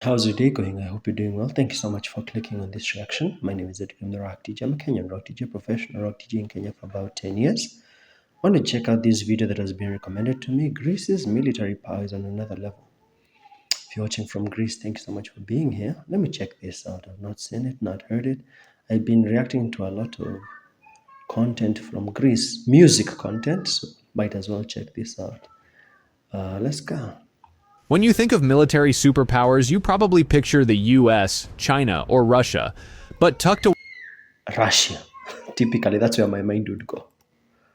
How's your day going? I hope you're doing well. Thank you so much for clicking on this reaction. My name is Edwin, the Rock DJ. I'm a Kenyan Rock DJ, professional Rock DJ in Kenya for about 10 years. I want to check out this video that has been recommended to me. Greece's military power is on another level. If you're watching from Greece, thank you so much for being here. Let me check this out. I've not seen it, not heard it. I've been reacting to a lot of content from Greece, music content, so might as well check this out. Let's go. When you think of military superpowers, you probably picture the US, China, or Russia. But tucked Russia. Typically, that's where my mind would go.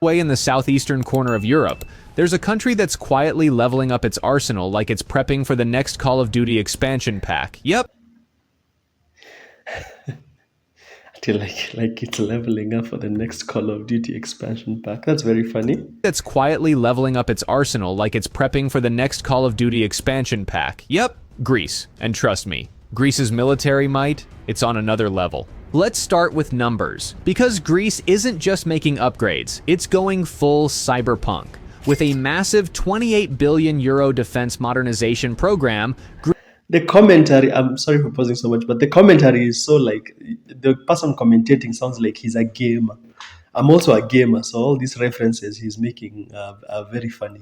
away in the southeastern corner of Europe, there's a country that's quietly leveling up its arsenal like it's prepping for the next Call of Duty expansion pack. Yep. I feel like it's leveling up for the next Call of Duty expansion pack. That's very funny. That's quietly leveling up its arsenal like it's prepping for the next Call of Duty expansion pack. Yep, Greece. And trust me, Greece's military might, it's on another level. Let's start with numbers. Because Greece isn't just making upgrades, it's going full cyberpunk. With a massive 28 billion euro defense modernization program, The commentary, I'm sorry for pausing so much, but the commentary is so like the person commentating sounds like he's a gamer. I'm also a gamer, so all these references he's making are very funny.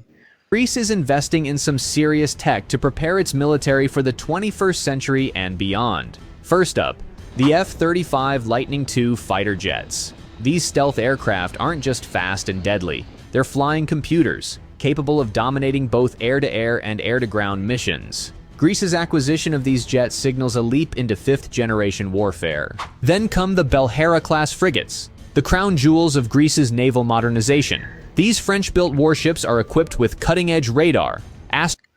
Greece is investing in some serious tech to prepare its military for the 21st century and beyond. First up, the F-35 Lightning II fighter jets. These stealth aircraft aren't just fast and deadly. They're flying computers, capable of dominating both air-to-air and air-to-ground missions. Greece's acquisition of these jets signals a leap into fifth-generation warfare. Then come the Belhera-class frigates, the crown jewels of Greece's naval modernization. These French-built warships are equipped with cutting-edge radar,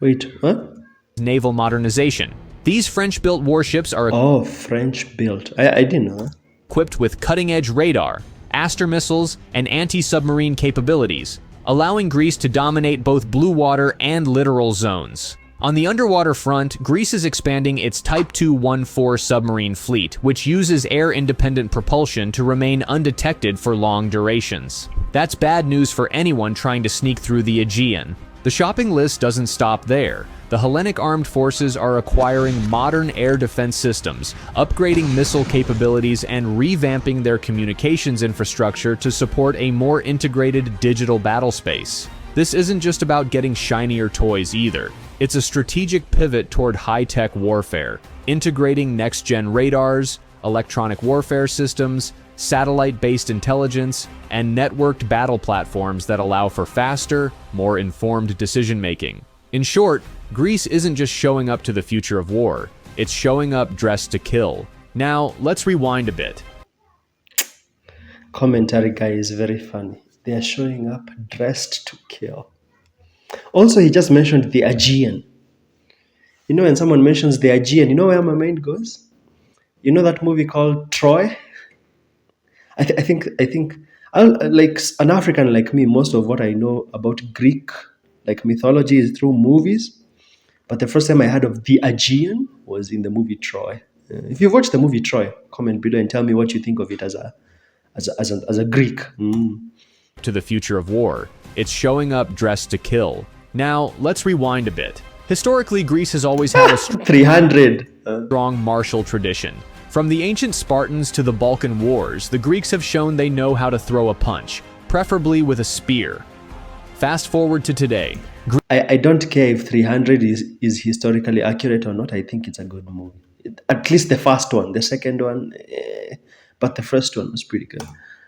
Wait, what? naval modernization. These French-built warships are Oh, French built. I didn't know. equipped with cutting-edge radar, Aster missiles, and anti-submarine capabilities, allowing Greece to dominate both blue water and littoral zones. On the underwater front, Greece is expanding its Type 214 submarine fleet, which uses air-independent propulsion to remain undetected for long durations. That's bad news for anyone trying to sneak through the Aegean. The shopping list doesn't stop there. The Hellenic armed forces are acquiring modern air defense systems, upgrading missile capabilities, and revamping their communications infrastructure to support a more integrated digital battle space. This isn't just about getting shinier toys either. It's a strategic pivot toward high-tech warfare, integrating next-gen radars, electronic warfare systems, satellite-based intelligence, and networked battle platforms that allow for faster, more informed decision-making. In short, Greece isn't just showing up to the future of war, it's showing up dressed to kill. Now, let's rewind a bit. Commentary guy is very funny. They are showing up dressed to kill. Also, he just mentioned the Aegean. You know, when someone mentions the Aegean, you know where my mind goes? You know that movie called Troy? I think, like an African like me, most of what I know about Greek like mythology is through movies. But the first time I heard of the Aegean was in the movie Troy. If you've watched the movie Troy, comment below and tell me what you think of it as a Greek. To the future of war, it's showing up dressed to kill. Now, let's rewind a bit. Historically, Greece has always had a 300. strong martial tradition. From the ancient Spartans to the Balkan Wars, the Greeks have shown they know how to throw a punch, preferably with a spear. Fast forward to today. I don't care if 300 is historically accurate or not. I think it's a good movie. At least the first one. The second one, but the first one was pretty good.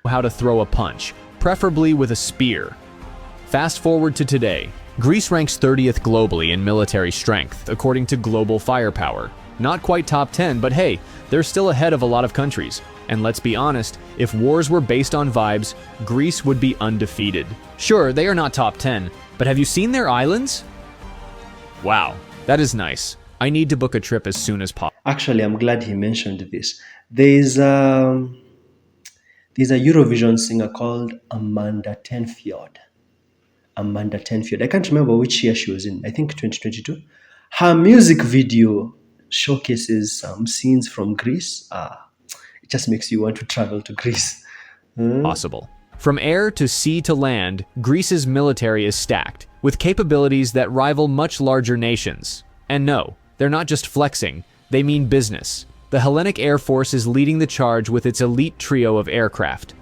How to throw a punch, preferably with a spear. Fast forward to today. Greece ranks 30th globally in military strength, according to Global Firepower. Not quite top 10, but hey, they're still ahead of a lot of countries. And let's be honest, if wars were based on vibes, Greece would be undefeated. Sure, they are not top 10, but have you seen their islands? Wow, that is nice. I need to book a trip as soon as possible. Actually, I'm glad he mentioned this. There's a Eurovision singer called Amanda Tenfjord. Amanda Tenfjord. I can't remember which year she was in. I think 2022. Her music video showcases some scenes from Greece. It just makes you want to travel to Greece. Possible. From air to sea to land, Greece's military is stacked, with capabilities that rival much larger nations. And no, They're not just flexing, they mean business. The Hellenic Air Force is leading the charge with its elite trio of aircraft.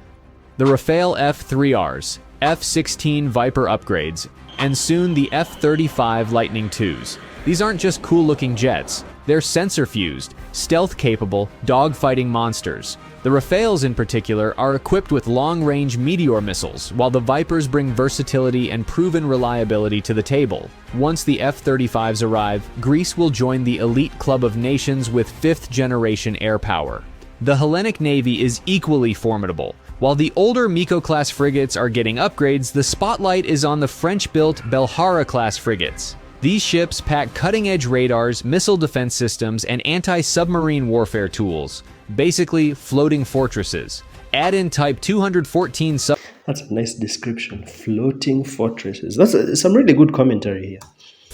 The Rafale F-3Rs, F-16 Viper upgrades, and soon the F-35 Lightning IIs. These aren't just cool-looking jets, they're sensor-fused, stealth-capable, dogfighting monsters. The Rafales in particular are equipped with long-range Meteor missiles, while the Vipers bring versatility and proven reliability to the table. Once the F-35s arrive, Greece will join the elite club of nations with fifth-generation air power. The Hellenic Navy is equally formidable. While the older Miko-class frigates are getting upgrades, the spotlight is on the French-built Belhara-class frigates. These ships pack cutting-edge radars, missile defense systems, and anti-submarine warfare tools. Basically, floating fortresses. Add in Type 214 That's a nice description. Floating fortresses. That's some really good commentary here.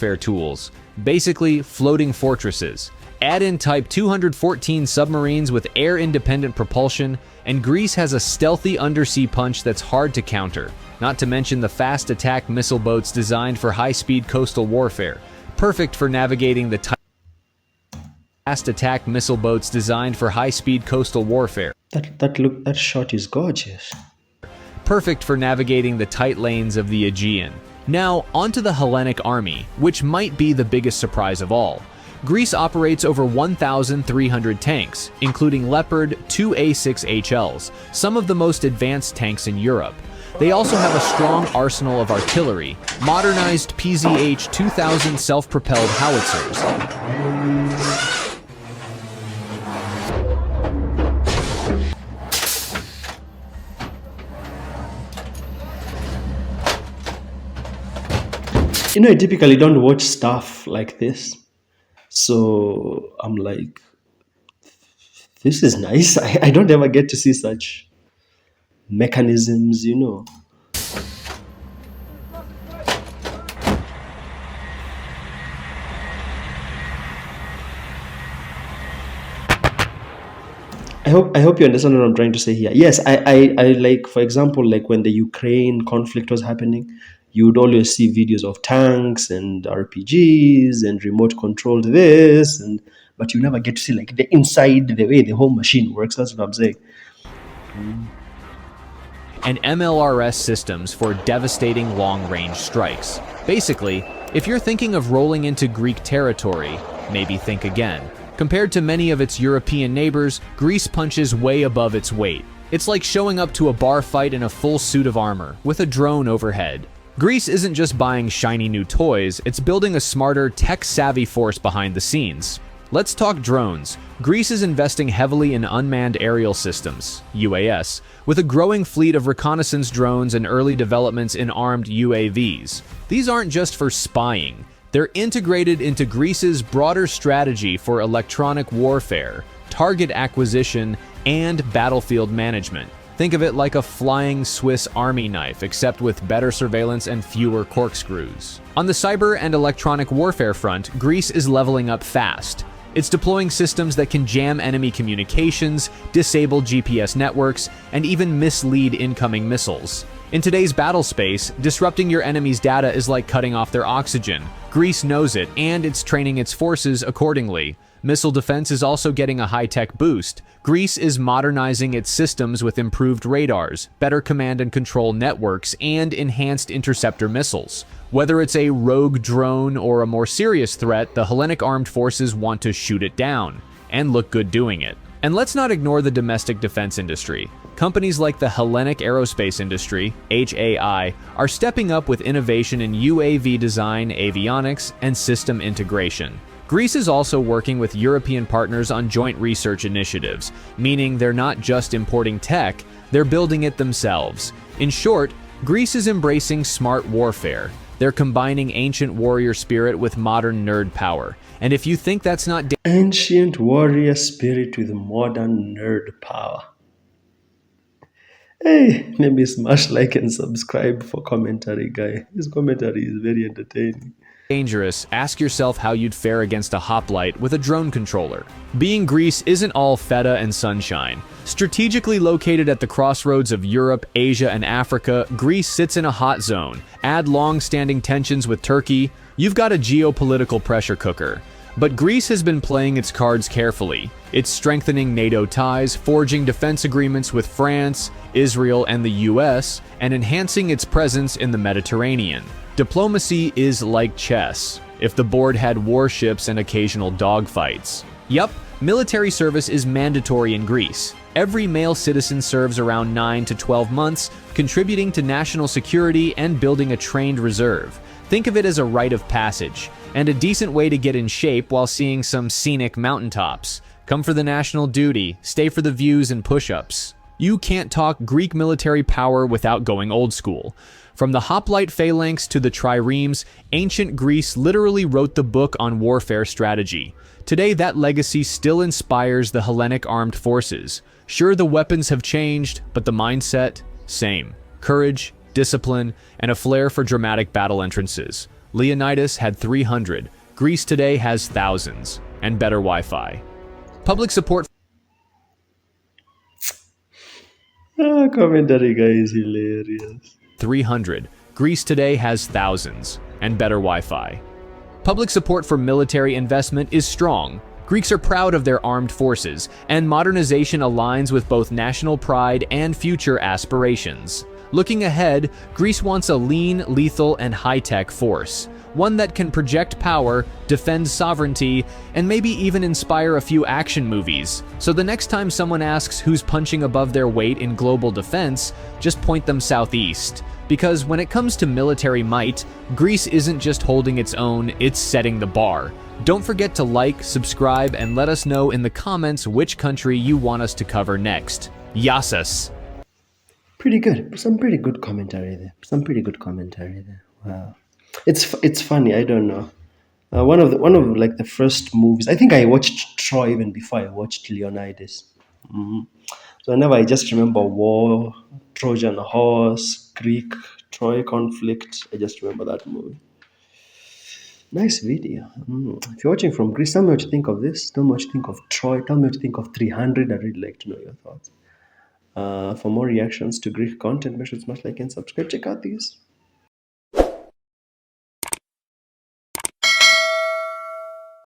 warfare tools. Basically, floating fortresses. Add in Type 214 submarines with air-independent propulsion, and Greece has a stealthy undersea punch that's hard to counter. Not to mention the fast attack missile boats designed for high-speed coastal warfare, perfect for navigating the fast attack missile boats designed for high-speed coastal warfare. That shot is gorgeous. Perfect for navigating the tight lanes of the Aegean. Now, onto the Hellenic Army, which might be the biggest surprise of all. Greece operates over 1,300 tanks, including Leopard 2 A6HLs, some of the most advanced tanks in Europe. They also have a strong arsenal of artillery, modernized PZH 2000 self-propelled howitzers. You know, I typically don't watch stuff like this. So I'm like, this is nice. I don't ever get to see such mechanisms, you know. I hope you understand what I'm trying to say here. Yes, I like, for example, like when the Ukraine conflict was happening, you would always see videos of tanks and RPGs and remote controlled this, but you never get to see like the inside, the way the whole machine works. That's what I'm saying. And MLRS systems for devastating long-range strikes. Basically, if you're thinking of rolling into Greek territory, maybe think again. Compared to many of its European neighbors, Greece punches way above its weight. It's like showing up to a bar fight in a full suit of armor, with a drone overhead. Greece isn't just buying shiny new toys, it's building a smarter, tech-savvy force behind the scenes. Let's talk drones. Greece is investing heavily in unmanned aerial systems, UAS, with a growing fleet of reconnaissance drones and early developments in armed UAVs. These aren't just for spying. They're integrated into Greece's broader strategy for electronic warfare, target acquisition, and battlefield management. Think of it like a flying Swiss Army knife, except with better surveillance and fewer corkscrews. On the cyber and electronic warfare front, Greece is leveling up fast. It's deploying systems that can jam enemy communications, disable GPS networks, and even mislead incoming missiles. In today's battle space, disrupting your enemy's data is like cutting off their oxygen. Greece knows it, and it's training its forces accordingly. Missile defense is also getting a high-tech boost. Greece is modernizing its systems with improved radars, better command and control networks, and enhanced interceptor missiles. Whether it's a rogue drone or a more serious threat, the Hellenic armed forces want to shoot it down, and look good doing it. And let's not ignore the domestic defense industry. Companies like the Hellenic Aerospace Industry, HAI, are stepping up with innovation in UAV design, avionics, and system integration. Greece is also working with European partners on joint research initiatives, meaning they're not just importing tech, they're building it themselves. In short, Greece is embracing smart warfare. They're combining ancient warrior spirit with modern nerd power. And if you think that's not Ancient warrior spirit with modern nerd power. Hey, maybe smash like and subscribe for commentary, guy. His commentary is very entertaining. dangerous, ask yourself how you'd fare against a hoplite with a drone controller. Being Greece isn't all feta and sunshine. Strategically located at the crossroads of Europe, Asia, and Africa, Greece sits in a hot zone. Add long-standing tensions with Turkey, you've got a geopolitical pressure cooker. But Greece has been playing its cards carefully. It's strengthening NATO ties, forging defense agreements with France, Israel, and the US, and enhancing its presence in the Mediterranean. Diplomacy is like chess, if the board had warships and occasional dogfights. Yup, military service is mandatory in Greece. Every male citizen serves around 9 to 12 months, contributing to national security and building a trained reserve. Think of it as a rite of passage, and a decent way to get in shape while seeing some scenic mountaintops. Come for the national duty, stay for the views and push-ups. You can't talk Greek military power without going old school. From the hoplite phalanx to the triremes, ancient Greece literally wrote the book on warfare strategy. Today, that legacy still inspires the Hellenic armed forces. Sure, the weapons have changed, but the mindset, same. Courage, discipline, and a flair for dramatic battle entrances. Leonidas had 300. Greece today has thousands, and better Wi-Fi. Public support. Commentary guy is hilarious. 300. Greece today has thousands, and better Wi-Fi. Public support for military investment is strong. Greeks are proud of their armed forces, and modernization aligns with both national pride and future aspirations. Looking ahead, Greece wants a lean, lethal, and high-tech force. One that can project power, defend sovereignty, and maybe even inspire a few action movies. So the next time someone asks who's punching above their weight in global defense, just point them southeast. Because when it comes to military might, Greece isn't just holding its own, it's setting the bar. Don't forget to like, subscribe, and let us know in the comments which country you want us to cover next. Yassas! Pretty good. Some pretty good commentary there. Wow. It's funny. I don't know. One of like the first movies. I think I watched Troy even before I watched Leonidas. So whenever I just remember war, Trojan horse, Greek Troy conflict, I just remember that movie. Nice video. If you're watching from Greece, tell me what you think of this. Tell me what you think of Troy. Tell me what you think of 300. I'd really like to know your thoughts. For more reactions to Greek content, make sure to smash like and subscribe. Check out these